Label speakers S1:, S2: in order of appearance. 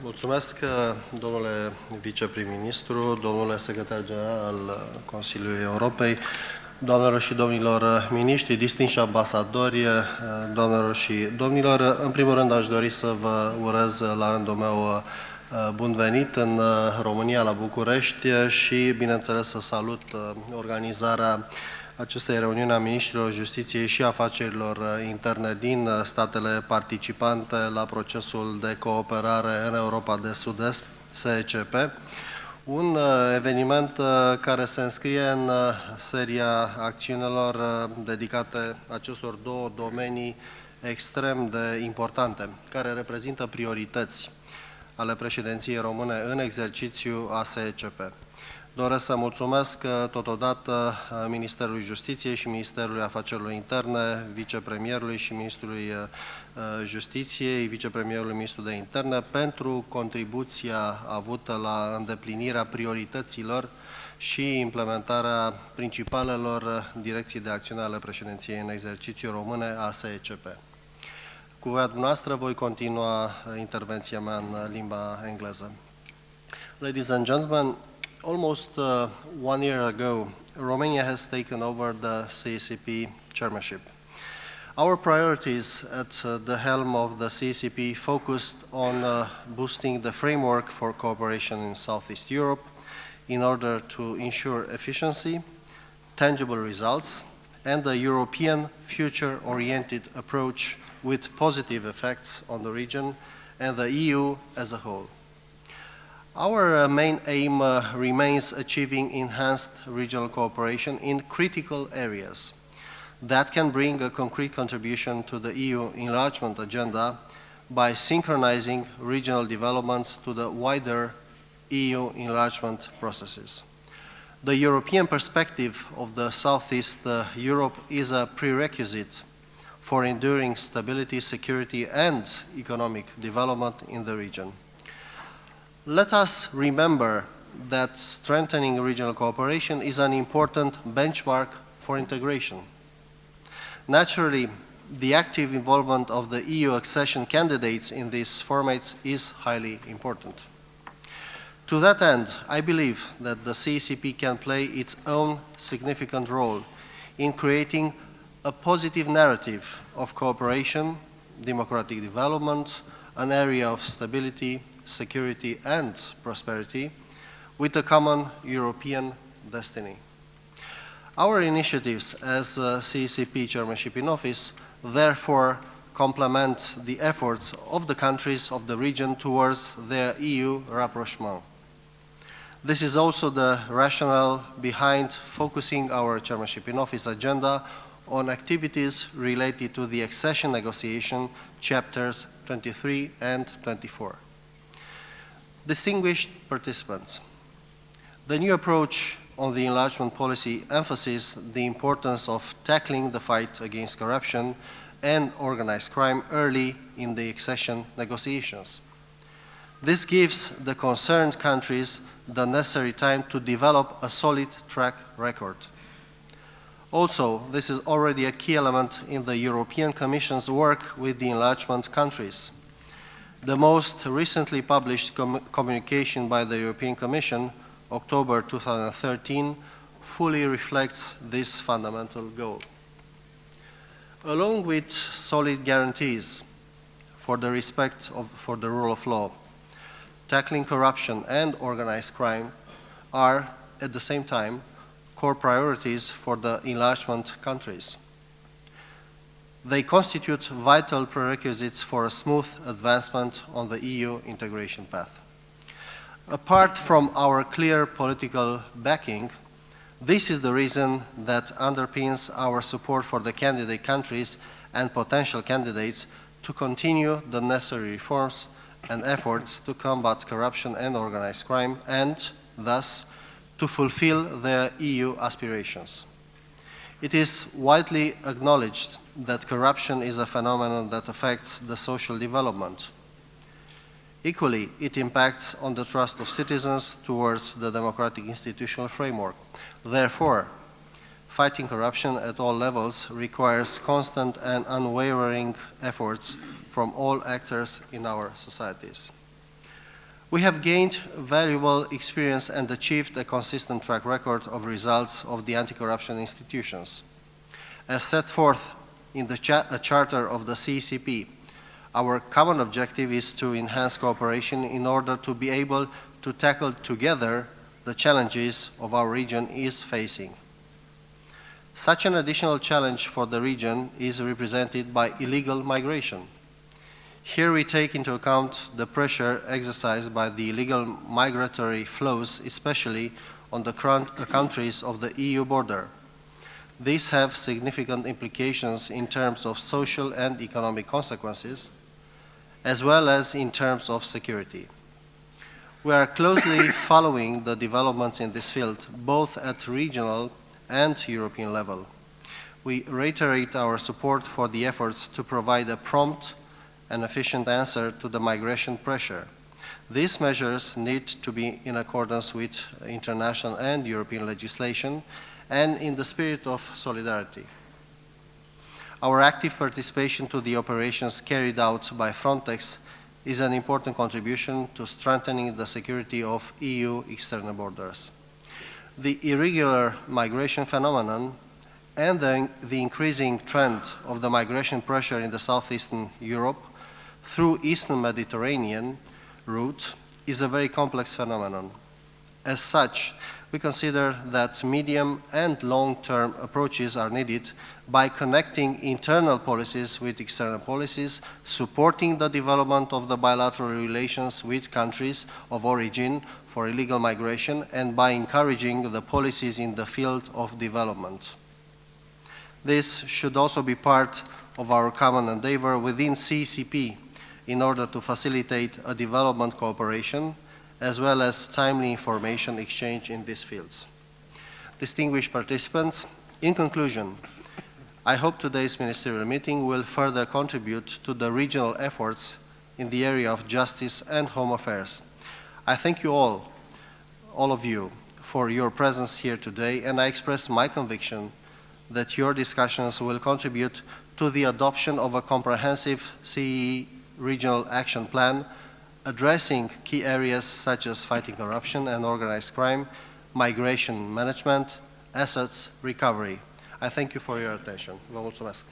S1: Mulțumesc, domnule viceprim-ministru, domnule secretar general al Consiliului Europei, doamnelor și domnilor miniștri, distinși ambasadori, doamnelor și domnilor. În primul rând aș dori să vă urez la rândul meu bun venit în România, la București și, bineînțeles, să salut organizarea acestei reuniuni a ministrilor justiției și afacerilor interne din statele participante la procesul de cooperare în Europa de Sud-Est, SEECP, un eveniment care se înscrie în seria acțiunilor dedicate acestor două domenii extrem de importante, care reprezintă priorități ale președinției române în exercițiu a SEECP. Doresc să mulțumesc totodată Ministerului Justiției și Ministerului Afacerilor Interne, vicepremierului și ministrului Justiției, vicepremierului ministrului de Interne, pentru contribuția avută la îndeplinirea priorităților și implementarea principalelor direcții de acțiune ale președinției în exercițiu române a SEECP. Cu voia dumneavoastră voi continua intervenția mea în limba engleză. Ladies and gentlemen, almost 1 year ago, Romania has taken over the SEECP chairmanship. Our priorities at the helm of the SEECP focused on boosting the framework for cooperation in Southeast Europe in order to ensure efficiency, tangible results, and a European future-oriented approach with positive effects on the region and the EU as a whole. Our main aim remains achieving enhanced regional cooperation in critical areas that can bring a concrete contribution to the EU enlargement agenda by synchronizing regional developments to the wider EU enlargement processes. The European perspective of the Southeast Europe is a prerequisite for enduring stability, security, and economic development in the region. Let us remember that strengthening regional cooperation is an important benchmark for integration. Naturally, the active involvement of the EU accession candidates in these formats is highly important. To that end, I believe that the SEECP can play its own significant role in creating a positive narrative of cooperation, democratic development, an area of stability, security and prosperity with a common European destiny. Our initiatives as SEECP chairmanship in office therefore complement the efforts of the countries of the region towards their EU rapprochement. This is also the rationale behind focusing our chairmanship in office agenda on activities related to the accession negotiation chapters 23 and 24. Distinguished participants, the new approach on the enlargement policy emphasizes the importance of tackling the fight against corruption and organized crime early in the accession negotiations. This gives the concerned countries the necessary time to develop a solid track record. Also, this is already a key element in the European Commission's work with the enlargement countries. The most recently published communication by the European Commission, October 2013, fully reflects this fundamental goal. Along with solid guarantees for the respect for the rule of law, tackling corruption and organized crime are, at the same time, core priorities for the enlargement countries. They constitute vital prerequisites for a smooth advancement on the EU integration path. Apart from our clear political backing, this is the reason that underpins our support for the candidate countries and potential candidates to continue the necessary reforms and efforts to combat corruption and organized crime and, thus, to fulfill their EU aspirations. It is widely acknowledged that corruption is a phenomenon that affects the social development. Equally, it impacts on the trust of citizens towards the democratic institutional framework. Therefore, fighting corruption at all levels requires constant and unwavering efforts from all actors in our societies. We have gained valuable experience and achieved a consistent track record of results of the anti-corruption institutions. As set forth in the Charter of the SEECP, our common objective is to enhance cooperation in order to be able to tackle together the challenges of our region is facing. Such an additional challenge for the region is represented by illegal migration. Here we take into account the pressure exercised by the illegal migratory flows, especially on the countries of the EU border. These have significant implications in terms of social and economic consequences, as well as in terms of security. We are closely following the developments in this field, both at regional and European level. We reiterate our support for the efforts to provide a prompt and efficient answer to the migration pressure. These measures need to be in accordance with international and European legislation and in the spirit of solidarity. Our active participation to the operations carried out by Frontex is an important contribution to strengthening the security of EU external borders. The irregular migration phenomenon and the increasing trend of the migration pressure in the southeastern Europe through Eastern Mediterranean route is a very complex phenomenon. As such, we consider that medium and long-term approaches are needed by connecting internal policies with external policies, supporting the development of the bilateral relations with countries of origin for illegal migration, and by encouraging the policies in the field of development. This should also be part of our common endeavor within SEECP in order to facilitate a development cooperation as well as timely information exchange in these fields. Distinguished participants, in conclusion, I hope today's ministerial meeting will further contribute to the regional efforts in the area of justice and home affairs. I thank you all of you, for your presence here today, and I express my conviction that your discussions will contribute to the adoption of a comprehensive CEE regional action plan addressing key areas such as fighting corruption and organized crime, migration management, assets recovery. I thank you for your attention. Vă mulțumesc.